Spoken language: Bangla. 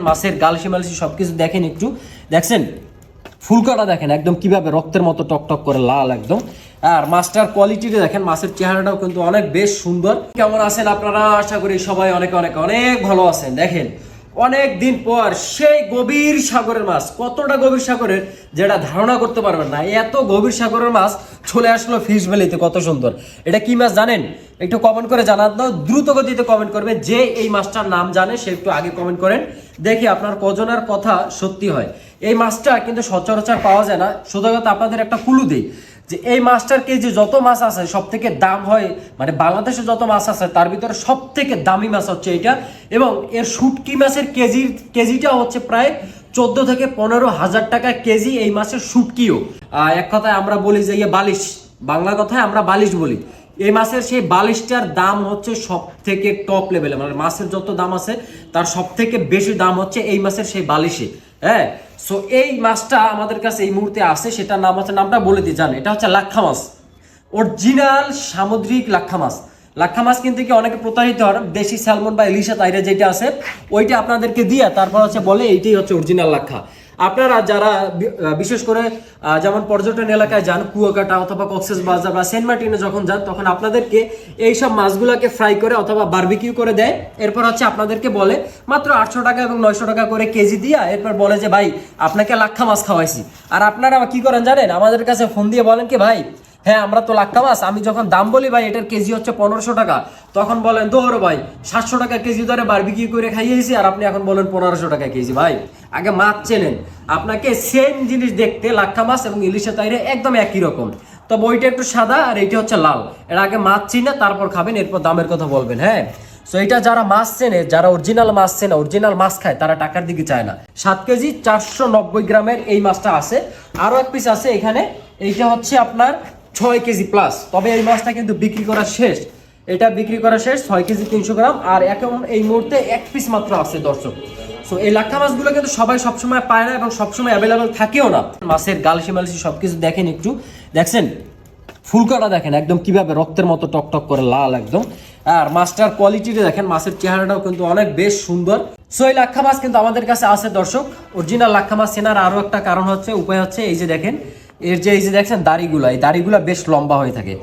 মাছের গালসি মালসি সবকিছু দেখেন, একটু দেখছেন ফুলকাটা দেখেন একদম কিভাবে রক্তের মতো টকটক করে লাল একদম। আর মাছটার কোয়ালিটিটা দেখেন, মাছের চেহারাটাও কিন্তু অনেক বেশ সুন্দর। কেমন আছেন আপনারা? আশা করি সবাই অনেক অনেক অনেক ভালো আছেন। দেখেন অনেক দিন পর সেই গভীর সাগরের মাছ, কতটা গভীর সাগরের যেটা ধারণা করতে পারবেন না। এত গভীর সাগরের মাছ চলে আসলো ফিশ ভ্যালিতে, কত সুন্দর। এটা কি মাছ জানেন? একটু কমেন্ট করে জানান দাও, দ্রুত গতিতে কমেন্ট করবেন। যে এই মাছটার নাম জানে সে একটু আগে কমেন্ট করেন, দেখি আপনার কজনের কথা সত্যি হয়। এই মাছটা কিন্তু সচরাচর পাওয়া যায় না। শুধু কথা আপনাদের একটা ক্লু দিই যে এই মাছটার কেজি যত মাছ আছে সব থেকে দাম হয়, মানে বাংলাদেশে যত মাছ আছে তার ভিতরে সব থেকে দামি মাছ হচ্ছে এইটা। এবং এর শুটকি মাছের কেজিটা হচ্ছে প্রায় 14 থেকে 15,000 টাকা কেজি এই মাছের শুটকিও। এক কথায় আমরা বলি যে বালিশ, বাংলা কথায় আমরা বালিশ বলি। এই মাছের সেই বালিশটার দাম হচ্ছে সব থেকে টপ লেভেলে, মানে মাছের যত দাম আছে তার সব থেকে বেশি দাম হচ্ছে এই মাছের সেই বালিশে। হ্যাঁ, সো এই মাছটা আমাদের কাছে এই মুহূর্তে আছে, সেটার নাম হচ্ছে, নামটা বলে দিই জান, এটা হচ্ছে লাক্ষা মাছ, অরিজিনাল সামুদ্রিক লাক্ষা মাছ। লাক্ষা মাছ কিনতে কি অনেকে প্রতারিত হয়, দেশি স্যালমন বা ইলিশা তাইরে যেটা আছে ওইটা আপনাদেরকে দিয়ে তারপর হচ্ছে বলে এইটাই হচ্ছে অরিজিনাল লাক্ষা। আপনারা যারা বিশেষ করে যেমন পর্যটন এলাকায় যান, কুয়াকাটা অথবা কক্সবাজার বা সেন্ট মার্টিনে যখন যান, তখন আপনাদেরকে এইসব মাছগুলোকে ফ্রাই করে অথবা বারবিকিউ করে দেয়। এরপর হচ্ছে আপনাদেরকে বলে মাত্র 800 টাকা এবং 900 টাকা করে কেজি দিয়া, এরপর বলে যে ভাই আপনাকে লাক্ষা মাছ খাওয়াইছি। আর আপনারা কি করেন জানেন? আমাদের কাছে ফোন দিয়ে বলেন কি ভাই হ্যাঁ আমরা তো লাক্ষা মাছ, আমি যখন দাম বলি ভাই এটার কেজি হচ্ছে 1500 টাকা, তখন বলেন দোহরো ভাই 700 টাকা কেজি ধরে বারবিকিউ করে খাইয়েছি আর আপনি এখন বলেন 1500 টাকা কেজি। ভাই আগে মাছ চেনেন, আপনাকে সেম জিনিস দেখতে লাক্ষা মাছ এবং ইলিশে তাইরে একদম একই রকম, তবে ওইটা একটু সাদা আর এইটা হচ্ছে লাল। এর আগে মাছ চিনে তারপর খাবেন, এরপর দামের কথা বলবেন। হ্যাঁ, সো এটা যারা মাছ চেনে, যারা অরিজিনাল মাছ চেনে, অরিজিনাল মাছ খায়, তারা টাকার দিকে চায় না। 7 কেজি 490 গ্রামের এই মাছটা আছে। আরো এক পিস আছে এখানে, এইটা হচ্ছে আপনার 6 কেজি প্লাস। তবে এই মাছটা কিন্তু বিক্রি করা শেষ, এটা বিক্রি করা শেষ। 6 কেজি 300 গ্রাম আর এখন এই মুহূর্তে এক পিস মাত্র আছে দর্শক। সো এই লাক্ষা মাছগুলো কিন্তু সবাই সবসময় পায় না এবং সবসময় অ্যাভেলেবেল থাকেও না। মাছের গালসি মালসি সবকিছু দেখেন, একটু দেখছেন ফুলকাটা দেখেন একদম কিভাবে রক্তের মতো টকটক করে লাল একদম। আর মাছটার কোয়ালিটিটা দেখেন, মাছের চেহারাটাও কিন্তু অনেক বেশ সুন্দর। সো এই লাক্ষা মাছ কিন্তু আমাদের কাছে আছে দর্শক। অরিজিনাল লাক্ষা মাছ চেনার আরো একটা কারণ হচ্ছে, উপায় হচ্ছে এই যে দেখেন এর যে এই যে দেখছেন দাড়িগুলা, এই দাড়িগুলা বেশ লম্বা হয়ে থাকে।